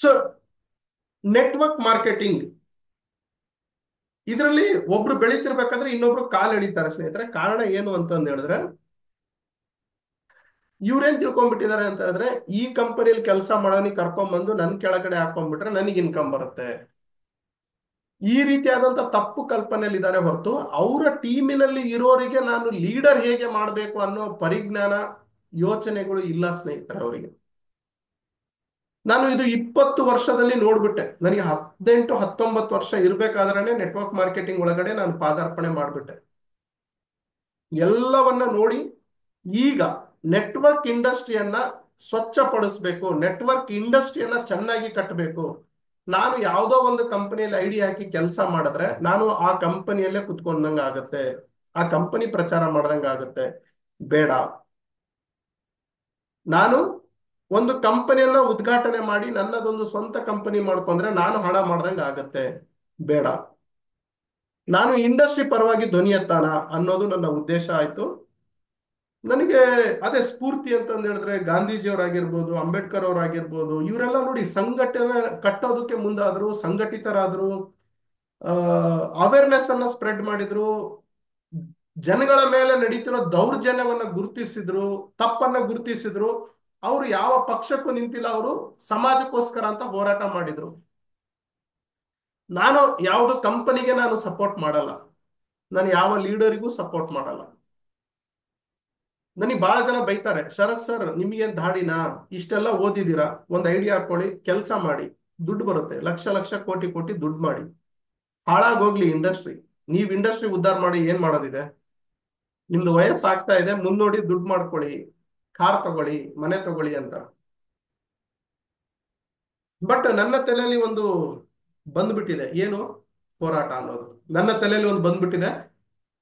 So network marketing ಇದರಲ್ಲಿ ಒಬ್ರು ಬೆಳೀತಿರ್ಬೇಕಾದ್ರೆ ಇನ್ನೊಬ್ರು ಕಾಲ್ ಎಳಿತಾರೆ ಸ್ನೇಹಿತರೆ. ಕಾರಣ ಏನು ಅಂತಂದು ಹೇಳಿದ್ರೆ, ಇವ್ರೇನ್ ತಿಳ್ಕೊಂಡ್ಬಿಟ್ಟಿದ್ದಾರೆ ಅಂತ ಹೇಳಿದ್ರೆ, ಈ ಕಂಪನಿಯಲ್ಲಿ ಕೆಲಸ ಮಾಡೋನಿಗೆ ಕರ್ಕೊಂಡ್ಬಂದು ನನ್ನ ಕೆಳಗಡೆ ಹಾಕೊಂಡ್ಬಿಟ್ರೆ ನನಗೆ ಇನ್ಕಮ್ ಬರುತ್ತೆ. ಈ ರೀತಿಯಾದಂತ ತಪ್ಪು ಕಲ್ಪನೆಯಲ್ಲಿ ಇದ್ದಾರೆ ಹೊರತು ಅವರ ಟೀಮಿನಲ್ಲಿ ಇರೋರಿಗೆ ನಾನು ಲೀಡರ್ ಹೇಗೆ ಮಾಡಬೇಕು ಅನ್ನೋ ಪರಿಜ್ಞಾನ, ಯೋಚನೆಗಳು ಇಲ್ಲ ಸ್ನೇಹಿತರೆ ಅವರಿಗೆ. ನಾನು ಇದು 20 ವರ್ಷದಲ್ಲಿ ನೋಡ್ಬಿಟ್ಟೆ. ನನಗೆ 18-19 ವರ್ಷ ಇರ್ಬೇಕಾದ್ರೆ ನೆಟ್ವರ್ಕ್ ಮಾರ್ಕೆಟಿಂಗ್ ಒಳಗಡೆ ನಾನು ಪಾದಾರ್ಪಣೆ ಮಾಡ್ಬಿಟ್ಟೆ. ಎಲ್ಲವನ್ನ ನೋಡಿ ಈಗ ನೆಟ್ವರ್ಕ್ ಇಂಡಸ್ಟ್ರಿಯನ್ನ ಸ್ವಚ್ಛಪಡಿಸ್ಬೇಕು, ನೆಟ್ವರ್ಕ್ ಇಂಡಸ್ಟ್ರಿಯನ್ನ ಚೆನ್ನಾಗಿ ಕಟ್ಟಬೇಕು. ನಾನು ಯಾವುದೋ ಒಂದು ಕಂಪನಿಯಲ್ಲಿ ಐಡಿ ಹಾಕಿ ಕೆಲಸ ಮಾಡಿದ್ರೆ ನಾನು ಆ ಕಂಪನಿಯಲ್ಲೇ ಕುತ್ಕೊಂಡಂಗ ಆಗತ್ತೆ, ಆ ಕಂಪನಿ ಪ್ರಚಾರ ಮಾಡ್ದಂಗ ಆಗತ್ತೆ. ಬೇಡ. ನಾನು ಒಂದು ಕಂಪನಿಯನ್ನ ಉದ್ಘಾಟನೆ ಮಾಡಿ ನನ್ನದೊಂದು ಸ್ವಂತ ಕಂಪನಿ ಮಾಡ್ಕೊಂಡ್ರೆ ನಾನು ಹಣ ಮಾಡ್ದಂಗ ಆಗತ್ತೆ. ಬೇಡ. ನಾನು ಇಂಡಸ್ಟ್ರಿ ಪರವಾಗಿ ಧ್ವನಿ ಎತ್ತಾನ ಅನ್ನೋದು ನನ್ನ ಉದ್ದೇಶ ಆಯ್ತು. ನನಗೆ ಅದೇ ಸ್ಫೂರ್ತಿ ಅಂತಂದು ಹೇಳಿದ್ರೆ ಗಾಂಧೀಜಿಯವರಾಗಿರ್ಬೋದು, ಅಂಬೇಡ್ಕರ್ ಅವರಾಗಿರ್ಬೋದು, ಇವರೆಲ್ಲ ನೋಡಿ ಸಂಘಟನೆ ಕಟ್ಟೋದಕ್ಕೆ ಮುಂದಾದ್ರು, ಸಂಘಟಿತರಾದ್ರು, ಅವೇರ್ನೆಸ್ ಅನ್ನ ಸ್ಪ್ರೆಡ್ ಮಾಡಿದ್ರು, ಜನಗಳ ಮೇಲೆ ನಡೀತಿರೋ ದೌರ್ಜನ್ಯವನ್ನ ಗುರುತಿಸಿದ್ರು, ತಪ್ಪನ್ನ ಗುರುತಿಸಿದ್ರು. ಅವರು ಯಾವ ಪಕ್ಷಕ್ಕೂ ನಿಂತಿಲ್ಲ, ಅವರು ಸಮಾಜಕ್ಕೋಸ್ಕರ ಅಂತ ಹೋರಾಟ ಮಾಡಿದ್ರು. ನಾನು ಯಾವುದು ಕಂಪನಿಗೆ ನಾನು ಸಪೋರ್ಟ್ ಮಾಡಲ್ಲ, ನಾನು ಯಾವ ಲೀಡರಿಗೂ ಸಪೋರ್ಟ್ ಮಾಡಲ್ಲ. ನನಗೆ ಬಹಳ ಜನ ಬೈತಾರೆ, ಶರತ್ ಸರ್ ನಿಮ್ಗೇನ್ ಧಾಡಿನಾ, ಇಷ್ಟೆಲ್ಲ ಓದಿದ್ದೀರಾ, ಒಂದ್ ಐಡಿಯಾ ಹಾಕೊಳ್ಳಿ, ಕೆಲಸ ಮಾಡಿ, ದುಡ್ಡು ಬರುತ್ತೆ, ಲಕ್ಷ ಲಕ್ಷ ಕೋಟಿ ಕೋಟಿ ದುಡ್ಡು ಮಾಡಿ, ಹಾಳಾಗೋಗ್ಲಿ ಇಂಡಸ್ಟ್ರಿ. ನೀವ್ ಇಂಡಸ್ಟ್ರಿ ಉದ್ಧಾರ ಮಾಡಿ ಏನ್ ಮಾಡೋದಿದೆ? ನಿಮ್ದು ವಯಸ್ಸಾಗ್ತಾ ಇದೆ, ಮುನ್ನೋಡಿ ದುಡ್ಡು ಮಾಡ್ಕೊಳ್ಳಿ, ಕಾರ್ ತಗೊಳ್ಳಿ, ಮನೆ ತಗೊಳ್ಳಿ ಅಂತ. ಬಟ್ ನನ್ನ ತಲೆಯಲ್ಲಿ ಒಂದು ಬಂದ್ಬಿಟ್ಟಿದೆ, ಏನು ಹೋರಾಟ ಅನ್ನೋದು ನನ್ನ ತಲೆಯಲ್ಲಿ ಒಂದು ಬಂದ್ಬಿಟ್ಟಿದೆ.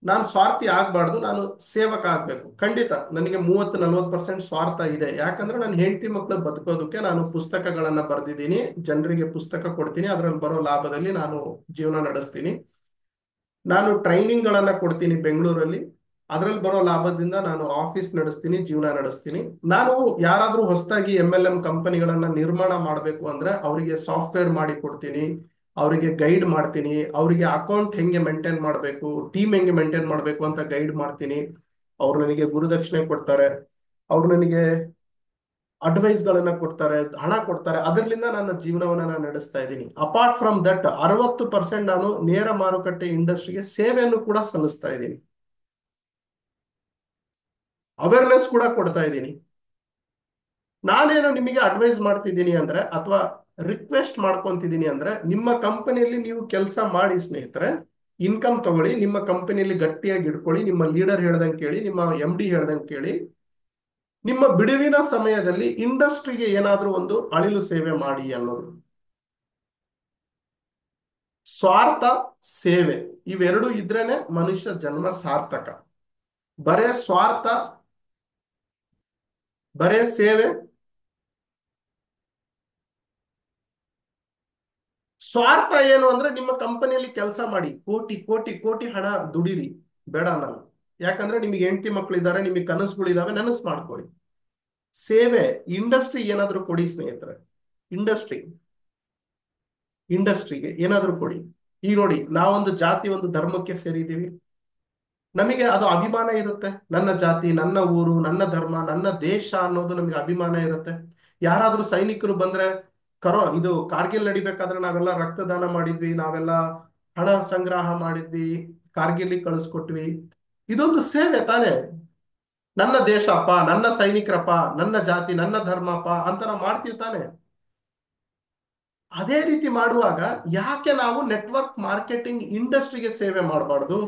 ನಾನು ಸ್ವಾರ್ಥಿ ಆಗ್ಬಾರ್ದು, ನಾನು ಸೇವಕ ಆಗ್ಬೇಕು. ಖಂಡಿತ ನನಗೆ 30-40% ಸ್ವಾರ್ಥ ಇದೆ. ಯಾಕಂದ್ರೆ ನನ್ನ ಹೆಂಡತಿ ಮಕ್ಕಳು ಬದುಕೋದಕ್ಕೆ ನಾನು ಪುಸ್ತಕಗಳನ್ನ ಬರೆದಿದ್ದೀನಿ, ಜನರಿಗೆ ಪುಸ್ತಕ ಕೊಡ್ತೀನಿ, ಅದರಲ್ಲಿ ಬರೋ ಲಾಭದಲ್ಲಿ ನಾನು ಜೀವನ ನಡೆಸ್ತೀನಿ. ನಾನು ಟ್ರೈನಿಂಗ್ ಗಳನ್ನ ಕೊಡ್ತೀನಿ ಬೆಂಗಳೂರಲ್ಲಿ, ಅದರಲ್ಲಿ ಬರೋ ಲಾಭದಿಂದ ನಾನು ಆಫೀಸ್ ನಡೆಸ್ತೀನಿ, ಜೀವನ ನಡೆಸ್ತೀನಿ. ನಾನು ಯಾರಾದ್ರೂ ಹೊಸದಾಗಿ MLM ಕಂಪನಿಗಳನ್ನ ನಿರ್ಮಾಣ ಮಾಡಬೇಕು ಅಂದ್ರೆ ಅವರಿಗೆ ಸಾಫ್ಟ್ವೇರ್ ಮಾಡಿ ಕೊಡ್ತೀನಿ, ಅವರಿಗೆ ಗೈಡ್ ಮಾಡ್ತೀನಿ, ಅವರಿಗೆ ಅಕೌಂಟ್ ಹೆಂಗೆ ಮೇಂಟೈನ್ ಮಾಡಬೇಕು, ಟೀಮ್ ಹೆಂಗೆ ಮೇಂಟೈನ್ ಮಾಡಬೇಕು ಅಂತ ಗೈಡ್ ಮಾಡ್ತೀನಿ. ಅವ್ರು ನನಗೆ ಗುರುದಕ್ಷಿಣೆ ಕೊಡ್ತಾರೆ, ಅವ್ರು ನನಗೆ ಅಡ್ವೈಸ್ ಗಳನ್ನ ಕೊಡ್ತಾರೆ, ಹಣ ಕೊಡ್ತಾರೆ. ಅದರಿಂದ ನನ್ನ ಜೀವನವನ್ನ ನಾನು ನಡೆಸ್ತಾ ಇದ್ದೀನಿ. ಅಪಾರ್ಟ್ ಫ್ರಮ್ ದಟ್ 60% ನಾನು ನೇರ ಮಾರುಕಟ್ಟೆ ಇಂಡಸ್ಟ್ರಿಗೆ ಸೇವೆಯನ್ನು ಕೂಡ ಸಲ್ಲಿಸ್ತಾ ಇದ್ದೀನಿ, ಅವೇರ್ನೆಸ್ ಕೂಡ ಕೊಡ್ತಾ ಇದ್ದೀನಿ. ನಾನೇನು ನಿಮಗೆ ಅಡ್ವೈಸ್ ಮಾಡ್ತಿದ್ದೀನಿ ಅಂದ್ರೆ, ಅಥವಾ ರಿಕ್ವೆಸ್ಟ್ ಮಾಡ್ಕೊಂತಿದ್ದೀನಿ ಅಂದ್ರೆ, ನಿಮ್ಮ ಕಂಪನಿಯಲ್ಲಿ ನೀವು ಕೆಲಸ ಮಾಡಿ ಸ್ನೇಹಿತರೆ, ಇನ್ಕಮ್ ತಗೊಳ್ಳಿ, ನಿಮ್ಮ ಕಂಪನಿಯಲ್ಲಿ ಗಟ್ಟಿಯಾಗಿ ಇಟ್ಕೊಳ್ಳಿ, ನಿಮ್ಮ ಲೀಡರ್ ಹೇಳ್ದಂಗೆ ಕೇಳಿ, ನಿಮ್ಮ MD ಹೇಳ್ದಂಗೆ ಕೇಳಿ. ನಿಮ್ಮ ಬಿಡುವಿನ ಸಮಯದಲ್ಲಿ ಇಂಡಸ್ಟ್ರಿಗೆ ಏನಾದ್ರೂ ಒಂದು ಅಳಿಲು ಸೇವೆ ಮಾಡಿ ಅನ್ನೋದು. ಸ್ವಾರ್ಥ, ಸೇವೆ ಇವೆರಡು ಇದ್ರೇನೆ ಮನುಷ್ಯ ಜನ್ಮ ಸಾರ್ಥಕ. ಬರೇ ಸ್ವಾರ್ಥ, ಬರೇ ಸೇವೆ. ಸ್ವಾರ್ಥ ಏನು ಅಂದ್ರೆ, ನಿಮ್ಮ ಕಂಪನಿಯಲ್ಲಿ ಕೆಲಸ ಮಾಡಿ ಕೋಟಿ ಕೋಟಿ ಕೋಟಿ ಹಣ ದುಡಿರಿ, ಬೇಡ ನಾನು. ಯಾಕಂದ್ರೆ ನಿಮಗೆ ಹೆಂಡತಿ ಮಕ್ಕಳಿದ್ದಾರೆ, ನಿಮಗೆ ಕನಸುಗಳಿದಾವೆ, ನನಸು ಮಾಡ್ಕೊಳ್ಳಿ. ಸೇವೆ, ಇಂಡಸ್ಟ್ರಿ ಏನಾದ್ರೂ ಕೊಡಿ ಸ್ನೇಹಿತರೆ. ಇಂಡಸ್ಟ್ರಿ ಇಂಡಸ್ಟ್ರಿಗೆ ಏನಾದ್ರೂ ಕೊಡಿ. ಈಗ ನೋಡಿ, ನಾವೊಂದು ಜಾತಿ, ಒಂದು ಧರ್ಮಕ್ಕೆ ಸೇರಿದ್ದೀವಿ, ನಮಗೆ ಅದು ಅಭಿಮಾನ ಇರುತ್ತೆ. ನನ್ನ ಜಾತಿ, ನನ್ನ ಊರು, ನನ್ನ ಧರ್ಮ, ನನ್ನ ದೇಶ ಅನ್ನೋದು ನಮಗೆ ಅಭಿಮಾನ ಇರುತ್ತೆ. ಯಾರಾದ್ರೂ ಸೈನಿಕರು ಬಂದ್ರೆ, ಇದು ಕಾರ್ಗಿಲ್ ನಡಿಬೇಕಾದ್ರೆ ನಾವೆಲ್ಲ ರಕ್ತದಾನ ಮಾಡಿದ್ವಿ, ನಾವೆಲ್ಲ ಹಣ ಸಂಗ್ರಹ ಮಾಡಿದ್ವಿ, ಕಾರ್ಗಿಲ್ ಕಳಿಸ್ಕೊಟ್ವಿ. ಇದೊಂದು ಸೇವೆ ತಾನೇ. ನನ್ನ ದೇಶಪ್ಪ, ನನ್ನ ಸೈನಿಕರಪ್ಪ, ನನ್ನ ಜಾತಿ, ನನ್ನ ಧರ್ಮಪ್ಪ ಅಂತ ನಾವು ಮಾಡ್ತೀವಿ ತಾನೆ. ಅದೇ ರೀತಿ ಮಾಡುವಾಗ ಯಾಕೆ ನಾವು ನೆಟ್ವರ್ಕ್ ಮಾರ್ಕೆಟಿಂಗ್ ಇಂಡಸ್ಟ್ರಿಗೆ ಸೇವೆ ಮಾಡಬಾರ್ದು?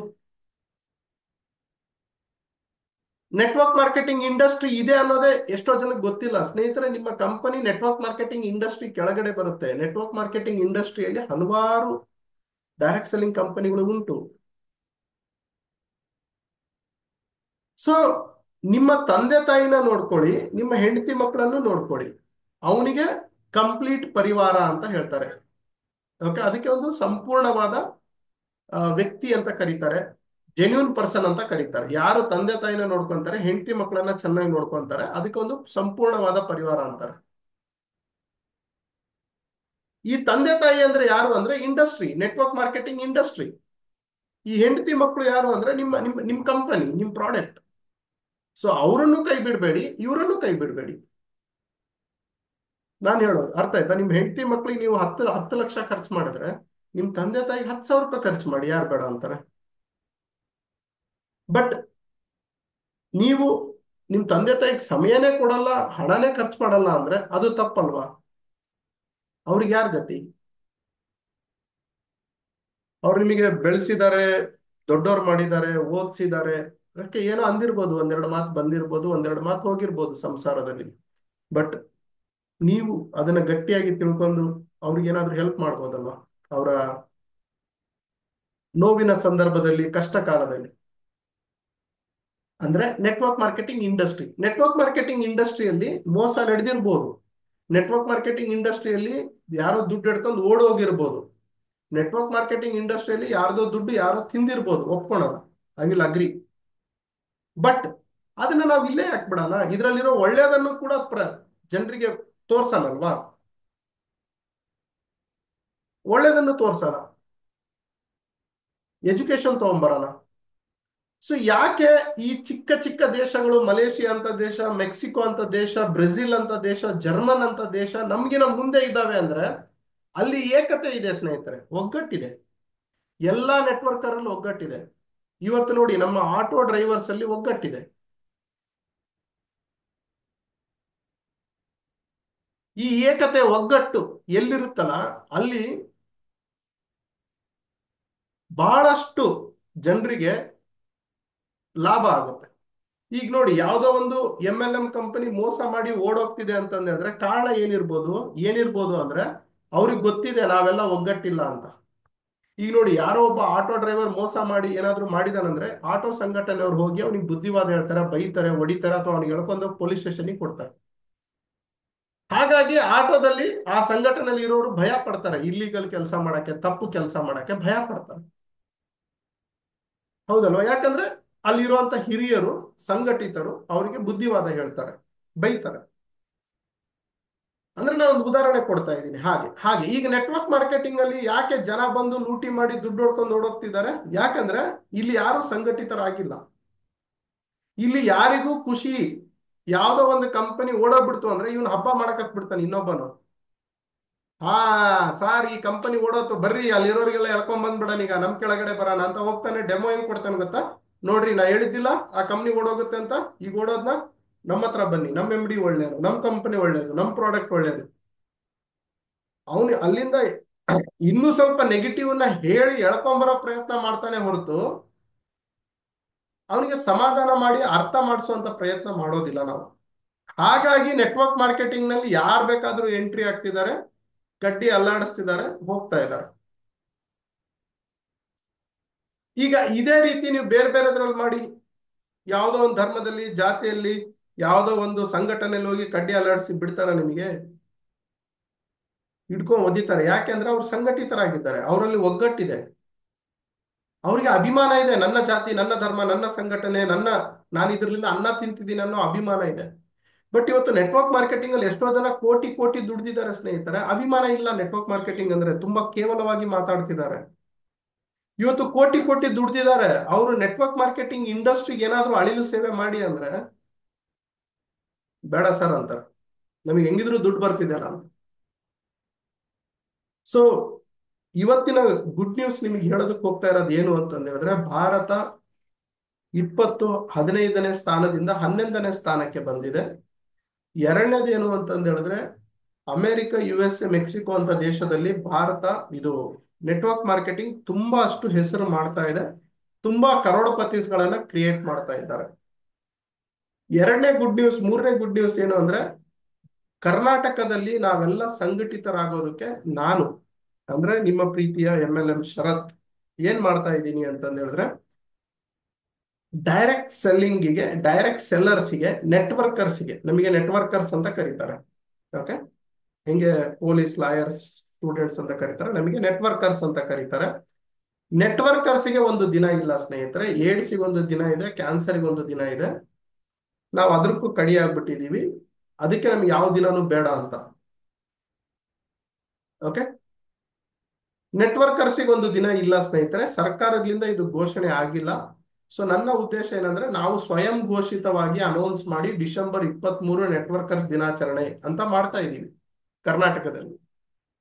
ನೆಟ್ವರ್ಕ್ ಮಾರ್ಕೆಟಿಂಗ್ ಇಂಡಸ್ಟ್ರಿ ಇದೆ ಅನ್ನೋದೇ ಎಷ್ಟೋ ಜನಕ್ಕೆ ಗೊತ್ತಿಲ್ಲ ಸ್ನೇಹಿತರೆ. ನಿಮ್ಮ ಕಂಪನಿ ನೆಟ್ವರ್ಕ್ ಮಾರ್ಕೆಟಿಂಗ್ ಇಂಡಸ್ಟ್ರಿ ಕೆಳಗಡೆ ಬರುತ್ತೆ. ನೆಟ್ವರ್ಕ್ ಮಾರ್ಕೆಟಿಂಗ್ ಇಂಡಸ್ಟ್ರಿಯಲ್ಲಿ ಹಲವಾರು ಡೈರೆಕ್ಟ್ ಸೆಲ್ಲಿಂಗ್ ಕಂಪನಿಗಳು ಉಂಟು. ಸೊ ನಿಮ್ಮ ತಂದೆ ತಾಯಿನ ನೋಡ್ಕೊಳ್ಳಿ, ನಿಮ್ಮ ಹೆಂಡತಿ ಮಕ್ಕಳನ್ನು ನೋಡ್ಕೊಳ್ಳಿ. ಅವನಿಗೆ ಕಂಪ್ಲೀಟ್ ಪರಿವಾರ ಅಂತ ಹೇಳ್ತಾರೆ. ಓಕೆ, ಅದಕ್ಕೆ ಒಂದು ಸಂಪೂರ್ಣವಾದ ವ್ಯಕ್ತಿ ಅಂತ ಕರೀತಾರೆ, ಜೆನ್ಯೂನ್ ಪರ್ಸನ್ ಅಂತ ಕರೀತಾರೆ. ಯಾರು ತಂದೆ ತಾಯಿನ ನೋಡ್ಕೊಂತಾರೆ, ಹೆಂಡತಿ ಮಕ್ಕಳನ್ನ ಚೆನ್ನಾಗಿ ನೋಡ್ಕೊಂತಾರೆ, ಅದಕ್ಕೆ ಒಂದು ಸಂಪೂರ್ಣವಾದ ಪರಿವಾರ ಅಂತಾರೆ. ಈ ತಂದೆ ತಾಯಿ ಅಂದ್ರೆ ಯಾರು ಅಂದ್ರೆ ಇಂಡಸ್ಟ್ರಿ, ನೆಟ್ವರ್ಕ್ ಮಾರ್ಕೆಟಿಂಗ್ ಇಂಡಸ್ಟ್ರಿ. ಈ ಹೆಂಡತಿ ಮಕ್ಕಳು ಯಾರು ಅಂದ್ರೆ ನಿಮ್ಮ ಕಂಪನಿ, ನಿಮ್ಮ ಪ್ರಾಡಕ್ಟ್. ಸೊ ಅವರನ್ನು ಕೈ ಬಿಡಬೇಡಿ, ಇವರನ್ನು ಕೈ ಬಿಡಬೇಡಿ. ನಾನು ಹೇಳೋದು ಅರ್ಥ ಆಯ್ತಾ? ನಿಮ್ ಹೆಂಡತಿ ಮಕ್ಳಿಗೆ ನೀವು 10 ಲಕ್ಷ ಖರ್ಚು ಮಾಡಿದ್ರೆ ನಿಮ್ ತಂದೆ ತಾಯಿಗೆ 10,000 ರೂಪಾಯಿ ಖರ್ಚು ಮಾಡಿ, ಯಾರು ಬೇಡ ಅಂತಾರೆ? ಬಟ್ ನೀವು ನಿಮ್ ತಂದೆ ತಾಯಿಗೆ ಸಮಯನೇ ಕೊಡಲ್ಲ, ಹಣನೇ ಖರ್ಚು ಮಾಡಲ್ಲ ಅಂದ್ರೆ ಅದು ತಪ್ಪಲ್ವಾ? ಅವ್ರಿಗೆ ಯಾರ ಗತಿ? ಅವ್ರು ನಿಮಗೆ ಬೆಳೆಸಿದ್ದಾರೆ, ದೊಡ್ಡವ್ರು ಮಾಡಿದ್ದಾರೆ, ಓದಿಸಿದ್ದಾರೆ. ಅದಕ್ಕೆ ಏನೋ ಅಂದಿರ್ಬೋದು, ಒಂದೆರಡು ಮಾತು ಬಂದಿರ್ಬೋದು, ಒಂದೆರಡು ಮಾತು ಹೋಗಿರ್ಬೋದು ಸಂಸಾರದಲ್ಲಿ. ಬಟ್ ನೀವು ಅದನ್ನ ಗಟ್ಟಿಯಾಗಿ ತಿಳ್ಕೊಂಡು ಅವ್ರಿಗೆ ಏನಾದ್ರೂ ಹೆಲ್ಪ್ ಮಾಡ್ಬೋದಲ್ಲ, ಅವರ ನೋವಿನ ಸಂದರ್ಭದಲ್ಲಿ, ಕಷ್ಟ ಕಾಲದಲ್ಲಿ. ಅಂದ್ರೆ ನೆಟ್ವರ್ಕ್ ಮಾರ್ಕೆಟಿಂಗ್ ಇಂಡಸ್ಟ್ರಿಯಲ್ಲಿ ಮೋಸ ನಡೆದಿರ್ಬೋದು. ನೆಟ್ವರ್ಕ್ ಮಾರ್ಕೆಟಿಂಗ್ ಇಂಡಸ್ಟ್ರಿಯಲ್ಲಿ ಯಾರೋ ದುಡ್ಡು ಹಿಡ್ಕೊಂಡು ಓಡೋಗಿರ್ಬೋದು. ನೆಟ್ವರ್ಕ್ ಮಾರ್ಕೆಟಿಂಗ್ ಇಂಡಸ್ಟ್ರಿಯಲ್ಲಿ ಯಾರ್ದೋ ದುಡ್ಡು ಯಾರೋ ತಿಂದಿರ್ಬೋದು, ಒಪ್ಕೊಳಲ್ಲ, ಐ ವಿಲ್ ಅಗ್ರಿ. ಬಟ್ ಅದನ್ನ ನಾವು ಇಲ್ಲೇ ಹಾಕ್ಬಿಡೋಣ, ಇದ್ರಲ್ಲಿರೋ ಒಳ್ಳೇದನ್ನು ಕೂಡ ಜನರಿಗೆ ತೋರ್ಸಲ್ಲಲ್ವಾ? ಒಳ್ಳೇದನ್ನು ತೋರ್ಸಲ್ಲ, ಎಜುಕೇಶನ್ ತಗೊಂಬರೋಣ. ಸೊ ಯಾಕೆ ಈ ಚಿಕ್ಕ ಚಿಕ್ಕ ದೇಶಗಳು, ಮಲೇಷಿಯಾ ಅಂತ ದೇಶ, ಮೆಕ್ಸಿಕೋ ಅಂತ ದೇಶ, ಬ್ರೆಜಿಲ್ ಅಂತ ದೇಶ, ಜರ್ಮನ್ ಅಂತ ದೇಶ ನಮ್ಗಿನ ಮುಂದೆ ಇದ್ದಾವೆ ಅಂದ್ರೆ ಅಲ್ಲಿ ಏಕತೆ ಇದೆ ಸ್ನೇಹಿತರೆ, ಒಗ್ಗಟ್ಟಿದೆ. ಎಲ್ಲಾ ನೆಟ್ವರ್ಕರ್ ಅಲ್ಲಿ ಒಗ್ಗಟ್ಟಿದೆ. ಇವತ್ತು ನೋಡಿ ನಮ್ಮ ಆಟೋ ಡ್ರೈವರ್ಸ್ ಅಲ್ಲಿ ಒಗ್ಗಟ್ಟಿದೆ. ಈ ಏಕತೆ, ಒಗ್ಗಟ್ಟು ಎಲ್ಲಿರುತ್ತಲ್ಲ ಅಲ್ಲಿ ಬಹಳಷ್ಟು ಜನರಿಗೆ ಲಾಭ ಆಗುತ್ತೆ. ಈಗ ನೋಡಿ, ಯಾವ್ದೋ ಒಂದು MLM ಕಂಪನಿ ಮೋಸ ಮಾಡಿ ಓಡೋಗ್ತಿದೆ ಅಂತಂದ್ರೆ ಕಾರಣ ಏನಿರ್ಬೋದು ಅಂದ್ರೆ ಅವ್ರಿಗೆ ಗೊತ್ತಿದೆ ನಾವೆಲ್ಲ ಒಗ್ಗಟ್ಟಿಲ್ಲ ಅಂತ. ಈಗ ನೋಡಿ, ಯಾರೋ ಒಬ್ಬ ಆಟೋ ಡ್ರೈವರ್ ಮೋಸ ಮಾಡಿ ಏನಾದ್ರು ಮಾಡಿದಾನಂದ್ರೆ ಆಟೋ ಸಂಘಟನೆಯವ್ರು ಹೋಗಿ ಅವ್ನಿಗೆ ಬುದ್ಧಿವಾದ ಹೇಳ್ತಾರೆ, ಬೈತಾರೆ, ಹೊಡಿತಾರೆ, ಅಥವಾ ಅವ್ನಿಗೆ ಎಳ್ಕೊಂಡು ಪೊಲೀಸ್ ಸ್ಟೇಷನ್ಗೆ ಕೊಡ್ತಾರೆ. ಹಾಗಾಗಿ ಆಟೋದಲ್ಲಿ ಆ ಸಂಘಟನೆಯಲ್ಲಿ ಇರೋರು ಭಯ ಪಡ್ತಾರೆ, ಇಲ್ಲಿಗಲ್ ಕೆಲಸ ಮಾಡಕ್ಕೆ, ತಪ್ಪು ಕೆಲಸ ಮಾಡಕ್ಕೆ ಭಯ ಪಡ್ತಾರೆ. ಹೌದಲ್ವಾ? ಯಾಕಂದ್ರೆ ಅಲ್ಲಿರುವಂತ ಹಿರಿಯರು, ಸಂಘಟಿತರು ಅವರಿಗೆ ಬುದ್ಧಿವಾದ ಹೇಳ್ತಾರೆ, ಬೈತಾರೆ. ಅಂದ್ರೆ ನಾನು ಒಂದು ಉದಾಹರಣೆ ಕೊಡ್ತಾ ಇದ್ದೀನಿ. ಹಾಗೆ ಹಾಗೆ ಈಗ ನೆಟ್ವರ್ಕ್ ಮಾರ್ಕೆಟಿಂಗ್ ಅಲ್ಲಿ ಯಾಕೆ ಜನ ಬಂದು ಲೂಟಿ ಮಾಡಿ ದುಡ್ಡು ಹೊಡ್ಕೊಂಡು ಓಡೋಗ್ತಿದ್ದಾರೆ? ಯಾಕಂದ್ರೆ ಇಲ್ಲಿ ಯಾರು ಸಂಘಟಿತರಾಗಿಲ್ಲ. ಇಲ್ಲಿ ಯಾರಿಗೂ ಖುಷಿ, ಯಾವ್ದೋ ಒಂದು ಕಂಪನಿ ಓಡೋಗ್ಬಿಡ್ತು ಅಂದ್ರೆ ಇವನು ಹಬ್ಬ ಮಾಡಕತ್ ಬಿಡ್ತಾನೆ ಇನ್ನೊಬ್ಬನು. ಹಾ ಸಾರ್, ಈ ಕಂಪನಿ ಓಡೋತು, ಬರ್ರಿ ಅಲ್ಲಿರೋರಿಗೆಲ್ಲ ಎಳ್ಕೊಂಡ್ ಬಂದ್ಬಿಡಣ, ಈಗ ನಮ್ ಕೆಳಗಡೆ ಬರೋಣ ಅಂತ ಹೋಗ್ತಾನೆ. ಡೆಮೋ ಹೆಂಗ್ ಕೊಡ್ತಾನೆ ಗೊತ್ತಾ? ನೋಡ್ರಿ, ನಾ ಹೇಳಿದ್ದಿಲ್ಲ ಆ ಕಂಪ್ನಿ ಓಡೋಗುತ್ತೆ ಅಂತ, ಈಗ ಓಡೋದ್ನ ನಮ್ಮ ಹತ್ರ ಬನ್ನಿ, ನಮ್ MD ಒಳ್ಳೇದು, ನಮ್ ಕಂಪನಿ ಒಳ್ಳೇದು, ನಮ್ ಪ್ರಾಡಕ್ಟ್ ಒಳ್ಳೇದು. ಅವನು ಅಲ್ಲಿಂದ ಇನ್ನೂ ಸ್ವಲ್ಪ ನೆಗೆಟಿವ್ ನ ಹೇಳಿ ಎಳ್ಕೊಂಬರೋ ಪ್ರಯತ್ನ ಮಾಡ್ತಾನೆ ಹೊರತು ಅವನಿಗೆ ಸಮಾಧಾನ ಮಾಡಿ ಅರ್ಥ ಮಾಡಿಸುವಂತ ಪ್ರಯತ್ನ ಮಾಡೋದಿಲ್ಲ ನಾವು. ಹಾಗಾಗಿ ನೆಟ್ವರ್ಕ್ ಮಾರ್ಕೆಟಿಂಗ್ ನಲ್ಲಿ ಯಾರು ಬೇಕಾದ್ರೂ ಎಂಟ್ರಿ ಆಗ್ತಿದ್ದಾರೆ, ಕಡ್ಡಿ ಅಲ್ಲಾಡಿಸ್ತಿದ್ದಾರೆ, ಹೋಗ್ತಾ ಇದ್ದಾರೆ. ಈಗ ಇದೇ ರೀತಿ ನೀವು ಬೇರೆ ಬೇರೆದ್ರಲ್ಲಿ ಮಾಡಿ, ಯಾವುದೋ ಒಂದು ಧರ್ಮದಲ್ಲಿ, ಜಾತಿಯಲ್ಲಿ, ಯಾವುದೋ ಒಂದು ಸಂಘಟನೆಯಲ್ಲಿ ಹೋಗಿ ಕಡ್ಡಿ ಅಲ್ಲಾಡಿಸಿ ಬಿಡ್ತಾರ? ನಿಮಗೆ ಹಿಡ್ಕೊಂಡ್ ಒದಿತಾರೆ. ಯಾಕೆಂದ್ರೆ ಅವ್ರು ಸಂಘಟಿತರಾಗಿದ್ದಾರೆ, ಅವರಲ್ಲಿ ಒಗ್ಗಟ್ಟಿದೆ, ಅವರಿಗೆ ಅಭಿಮಾನ ಇದೆ. ನನ್ನ ಜಾತಿ, ನನ್ನ ಧರ್ಮ, ನನ್ನ ಸಂಘಟನೆ, ನಾನು ಇದ್ರಲಿಂದ ಅನ್ನ ತಿಂತಿದ್ದೀನಿ ಅನ್ನೋ ಅಭಿಮಾನ ಇದೆ. ಬಟ್ ಇವತ್ತು ನೆಟ್ವರ್ಕ್ ಮಾರ್ಕೆಟಿಂಗ್ ಅಲ್ಲಿ ಎಷ್ಟೋ ಜನ ಕೋಟಿ ಕೋಟಿ ದುಡ್ದಿದ್ದಾರೆ ಸ್ನೇಹಿತರೆ, ಅಭಿಮಾನ ಇಲ್ಲ. ನೆಟ್ವರ್ಕ್ ಮಾರ್ಕೆಟಿಂಗ್ ಅಂದ್ರೆ ತುಂಬಾ ಕೇವಲವಾಗಿ ಮಾತಾಡ್ತಿದ್ದಾರೆ. ಇವತ್ತು ಕೋಟಿ ಕೋಟಿ ದುಡ್ದಿದ್ದಾರೆ, ಅವರು ನೆಟ್ವರ್ಕ್ ಮಾರ್ಕೆಟಿಂಗ್ ಇಂಡಸ್ಟ್ರಿಗೆ ಏನಾದ್ರೂ ಅಳಿಲು ಸೇವೆ ಮಾಡಿ ಅಂದ್ರೆ ಬೇಡ ಸರ್ ಅಂತಾರೆ, ನಮಗೆ ಹೆಂಗಿದ್ರು ದುಡ್ಡು ಬರ್ತಿದೆಯಲ್ಲ ಅಂತ. ಸೊ ಇವತ್ತಿನ ಗುಡ್ ನ್ಯೂಸ್ ನಿಮಗೆ ಹೇಳೋದಕ್ಕೆ ಹೋಗ್ತಾ ಇರೋದು ಏನು ಅಂತಂದ ಹೇಳಿದ್ರೆ, ಭಾರತ 15ನೇ ಸ್ಥಾನದಿಂದ 11ನೇ ಸ್ಥಾನಕ್ಕೆ ಬಂದಿದೆ. ಎರಡನೇದು ಏನು ಅಂತಂದ ಹೇಳಿದ್ರೆ, ಅಮೆರಿಕ, USA, ಮೆಕ್ಸಿಕೋ ಅಂತ ದೇಶದಲ್ಲಿ ಭಾರತ ಇದು ನೆಟ್ವರ್ಕ್ ಮಾರ್ಕೆಟಿಂಗ್ ತುಂಬಾ ಅಷ್ಟು ಹೆಸರು ಮಾಡ್ತಾ ಇದೆ, ತುಂಬಾ ಕರೋಡಪತಿಸ್ಗಳನ್ನ ಕ್ರಿಯೇಟ್ ಮಾಡ್ತಾ ಇದ್ದಾರೆ. ಮೂರನೇ ಗುಡ್ ನ್ಯೂಸ್ ಏನು ಅಂದ್ರೆ, ಕರ್ನಾಟಕದಲ್ಲಿ ನಾವೆಲ್ಲ ಸಂಘಟಿತರಾಗೋದಕ್ಕೆ ನಾನು ಅಂದ್ರೆ ನಿಮ್ಮ ಪ್ರೀತಿಯ MLM ಶರತ್ ಏನ್ ಮಾಡ್ತಾ ಇದ್ದೀನಿ ಅಂತಂದ ಹೇಳಿದ್ರೆ, ಡೈರೆಕ್ಟ್ ಸೆಲ್ಲರ್ಸ್ಗೆ, ನೆಟ್ವರ್ಕರ್ಸ್ಗೆ, ನಮಗೆ ನೆಟ್ವರ್ಕರ್ಸ್ ಅಂತ ಕರೀತಾರೆ. ಓಕೆ, ಹಿಂಗೆ ಪೊಲೀಸ್, ಲಾಯರ್ಸ್, ಸ್ಟೂಡೆಂಟ್ಸ್ ಅಂತ ಕರೀತಾರೆ, ನಮಗೆ ನೆಟ್ವರ್ಕರ್ಸ್ ಅಂತ ಕರೀತಾರೆ. ನೆಟ್ವರ್ಕರ್ಸ್ಗೆ ಒಂದು ದಿನ ಇಲ್ಲ ಸ್ನೇಹಿತರೆ. ಏಡ್ಸ್ಗೆ ಒಂದು ದಿನ ಇದೆ, ಕ್ಯಾನ್ಸರ್ಗೆ ಒಂದು ದಿನ ಇದೆ. ನಾವು ಅದಕ್ಕೂ ಕಡಿ ಆಗ್ಬಿಟ್ಟಿದೀವಿ. ಅದಕ್ಕೆ ನಮ್ಗೆ ಯಾವ ದಿನಾನು ಬೇಡ ಅಂತ. ಓಕೆ. ನೆಟ್ವರ್ಕರ್ಸಿಗೆ ಒಂದು ದಿನ ಇಲ್ಲ ಸ್ನೇಹಿತರೆ, ಸರ್ಕಾರಗಳಿಂದ ಇದು ಘೋಷಣೆ ಆಗಿಲ್ಲ. ಸೊ ನನ್ನ ಉದ್ದೇಶ ಏನಂದ್ರೆ ನಾವು ಸ್ವಯಂ ಘೋಷಿತವಾಗಿ ಅನೌನ್ಸ್ ಮಾಡಿ ಡಿಸೆಂಬರ್ 23 ನೆಟ್ವರ್ಕರ್ಸ್ ದಿನಾಚರಣೆ ಅಂತ ಮಾಡ್ತಾ ಇದೀವಿ ಕರ್ನಾಟಕದಲ್ಲಿ.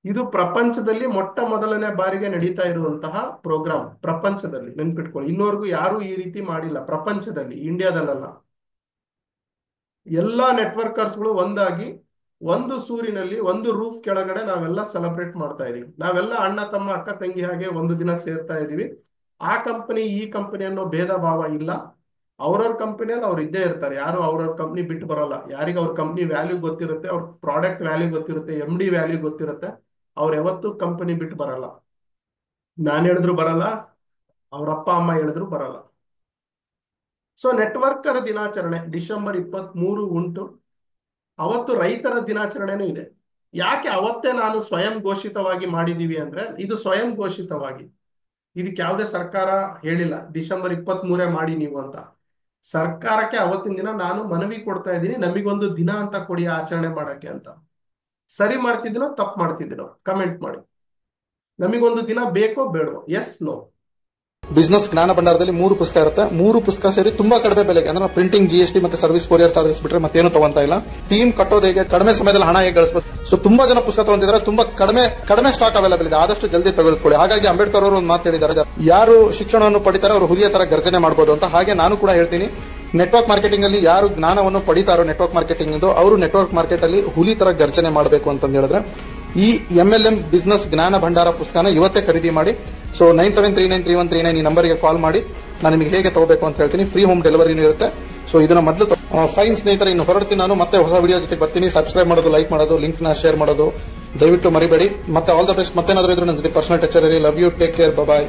ಇದು ಪ್ರಪಂಚದಲ್ಲಿ ಮೊಟ್ಟ ಮೊದಲನೇ ಬಾರಿಗೆ ನಡೀತಾ ಇರುವಂತಹ ಪ್ರೋಗ್ರಾಮ್ ಪ್ರಪಂಚದಲ್ಲಿ, ನೆನ್ಪಿಟ್ಕೊಳ್ಳಿ. ಇನ್ನೂವರೆಗೂ ಯಾರು ಈ ರೀತಿ ಮಾಡಿಲ್ಲ ಪ್ರಪಂಚದಲ್ಲಿ, ಇಂಡಿಯಾದಲ್ಲ. ಎಲ್ಲಾ ನೆಟ್ವರ್ಕರ್ಸ್ಗಳು ಒಂದಾಗಿ ಒಂದು ಸೂರಿನಲ್ಲಿ ಒಂದು ರೂಫ್ ಕೆಳಗಡೆ ನಾವೆಲ್ಲ ಸೆಲೆಬ್ರೇಟ್ ಮಾಡ್ತಾ ಇದೀವಿ. ನಾವೆಲ್ಲ ಅಣ್ಣ ತಮ್ಮ ಅಕ್ಕ ತಂಗಿ ಹಾಗೆ ಒಂದು ದಿನ ಸೇರ್ತಾ ಇದೀವಿ. ಆ ಕಂಪನಿ ಈ ಕಂಪನಿ ಅನ್ನೋ ಭೇದ ಭಾವ ಇಲ್ಲ. ಅವ್ರವ್ರ ಕಂಪನಿಯಲ್ಲಿ ಅವ್ರು ಇದ್ದೇ ಇರ್ತಾರೆ. ಯಾರು ಅವ್ರವ್ರ ಕಂಪ್ನಿ ಬಿಟ್ಟು ಬರಲ್ಲ. ಯಾರಿಗೆ ಅವ್ರ ಕಂಪ್ನಿ ವ್ಯಾಲ್ಯೂ ಗೊತ್ತಿರುತ್ತೆ, ಅವ್ರ ಪ್ರಾಡಕ್ಟ್ ವ್ಯಾಲ್ಯೂ ಗೊತ್ತಿರುತ್ತೆ, MD ವ್ಯಾಲ್ಯೂ ಗೊತ್ತಿರುತ್ತೆ, ಅವ್ರು ಯಾವತ್ತೂ ಕಂಪನಿ ಬಿಟ್ಟು ಬರಲ್ಲ. ನಾನು ಹೇಳಿದ್ರು ಬರಲ್ಲ, ಅವ್ರ ಅಪ್ಪ ಅಮ್ಮ ಹೇಳಿದ್ರು ಬರಲ್ಲ. ಸೊ ನೆಟ್ವರ್ಕರ್ ದಿನಾಚರಣೆ ಡಿಸೆಂಬರ್ 23 ಉಂಟು. ಅವತ್ತು ರೈತರ ದಿನಾಚರಣೆನೂ ಇದೆ. ಯಾಕೆ ಅವತ್ತೇ ನಾನು ಸ್ವಯಂ ಘೋಷಿತವಾಗಿ ಮಾಡಿದೀವಿ ಅಂದ್ರೆ, ಇದು ಸ್ವಯಂ ಘೋಷಿತವಾಗಿ, ಇದಕ್ಕೆ ಯಾವುದೇ ಸರ್ಕಾರ ಹೇಳಿಲ್ಲ ಡಿಸೆಂಬರ್ 23 ಮಾಡಿ ನೀವು ಅಂತ. ಸರ್ಕಾರಕ್ಕೆ ಅವತ್ತಿನ ದಿನ ನಾನು ಮನವಿ ಕೊಡ್ತಾ ಇದ್ದೀನಿ, ನಮಗೊಂದು ದಿನ ಅಂತ ಕೊಡಿ ಆಚರಣೆ ಮಾಡಕ್ಕೆ ಅಂತ. ಸರಿ ಮಾಡ್ತಿದ್ದೀನೋ ತಪ್ಪು ಮಾಡ್ತಿದ್ದೀನೋ ಕಮೆಂಟ್ ಮಾಡಿ. ನಮಗೊಂದು ದಿನ ಬೇಕೋ ಬೇಡವೋ, ಎಸ್ ನೋ. ಬಿಸ್ನೆಸ್ ಜ್ಞಾನ ಭಂಡಾರದಲ್ಲಿ 3 ಪುಸ್ತಕ ಇರುತ್ತೆ. 3 ಪುಸ್ತಕ ಸೇರಿ ತುಂಬಾ ಕಡಿಮೆ ಬೆಲೆಗೆ, ಅಂದ್ರೆ ಪ್ರಿಂಟಿಂಗ್, GST ಮತ್ತೆ ಸರ್ವಿಸ್ ಕೊರಿಯರ್ ಚಾರ್ಜಸ್ ಬಿಟ್ರೆ ಮತ್ತೇನು ತಗೊಂತ ಇಲ್ಲ. ಟೀಮ್ ಕಟ್ಟೋದು ಹೇಗೆ, ಕಡಿಮೆ ಸಮಯದಲ್ಲಿ ಹಣ ಹೇಗೆ ಗಳಿಸಬಹುದು. ಸೊ ತುಂಬಾ ಜನ ಪುಸ್ತಕ ತಗೊಂತಿದ್ದಾರೆ, ತುಂಬಾ ಕಡಿಮೆ ಸ್ಟಾಕ್ ಅವೈಲೇಬಲ್ ಇದೆ, ಆದಷ್ಟು ಜಲ್ದಿ ತೆಗೆದುಕೊಳ್ಳಿ. ಹಾಗಾಗಿ ಅಂಬೇಡ್ಕರ್ ಅವರು ಒಂದು ಮಾತು ಹೇಳಿದ್ದಾರೆ, ಯಾರು ಶಿಕ್ಷಣವನ್ನು ಪಡಿತಾರೆ ಅವರು ಹುಲಿಯ ತರ ಗರ್ಜನೆ ಮಾಡಬಹುದು ಅಂತ. ಹಾಗೆ ನಾನು ಕೂಡ ಹೇಳ್ತೀನಿ, ನೆಟ್ವರ್ಕ್ ಮಾರ್ಕೆಟಿಂಗ್ ಅಲ್ಲಿ ಯಾರು ಜ್ಞಾನವನ್ನು ಪಡಿತಾರೋ ನೆಟ್ವರ್ಕ್ ಮಾರ್ಕೆಟಿಂಗ್ ಅವರು ನೆಟ್ವರ್ಕ್ ಮಾರ್ಕೆಟ್ ಅಲ್ಲಿ ಹುಲಿ ತರ ಗರ್ಜನೆ ಮಾಡಬೇಕು ಅಂತ ಹೇಳಿದ್ರೆ ಈ MLM ಬಿಸ್ನೆಸ್ ಜ್ಞಾನ ಭಂಡಾರ ಪುಸ್ತಕನ ಇವತ್ತೇ ಖರೀದಿ ಮಾಡಿ. ಸೊ 97393139 ಈ ನಂಬರ್ಗೆ ಕಾಲ್ ಮಾಡಿ, ನಾನು ನಿಮಗೆ ಹೇಗೆ ತಗೋಬೇಕು ಅಂತ ಹೇಳ್ತೀನಿ. ಫ್ರೀ ಹೋಮ್ ಡೆಲಿವರಿನೂ ಇರುತ್ತೆ. ಸೊ ಇದನ್ನ ಮೊದಲು ಫೈನ್ ಸ್ನೇಹಿತರೆ, ಇನ್ನು ಹೊರಡ್ತೀನಿ ನಾನು. ಮತ್ತೆ ಹೊಸ ವಿಡಿಯೋ ಜೊತೆ ಬರ್ತೀನಿ. ಸಬ್ಸ್ಕ್ರೈಬ್ ಮಾಡೋದು, ಲೈಕ್ ಮಾಡೋದು, ಲಿಂಕ್ ನ ಶೇರ್ ಮಾಡೋದು ದಯವಿಟ್ಟು ಮರಿಬೇಡಿ. ಮತ್ತೆ ಆಲ್ ದ ಬೆಸ್ಟ್. ಮತ್ತೇನಾದ್ರೂ ಇದ್ರೆ ನನ್ನ ಜೊತೆ ಪರ್ಸನಲ್ ಟಚ್ ಇರಿ. Love you, take care, bye.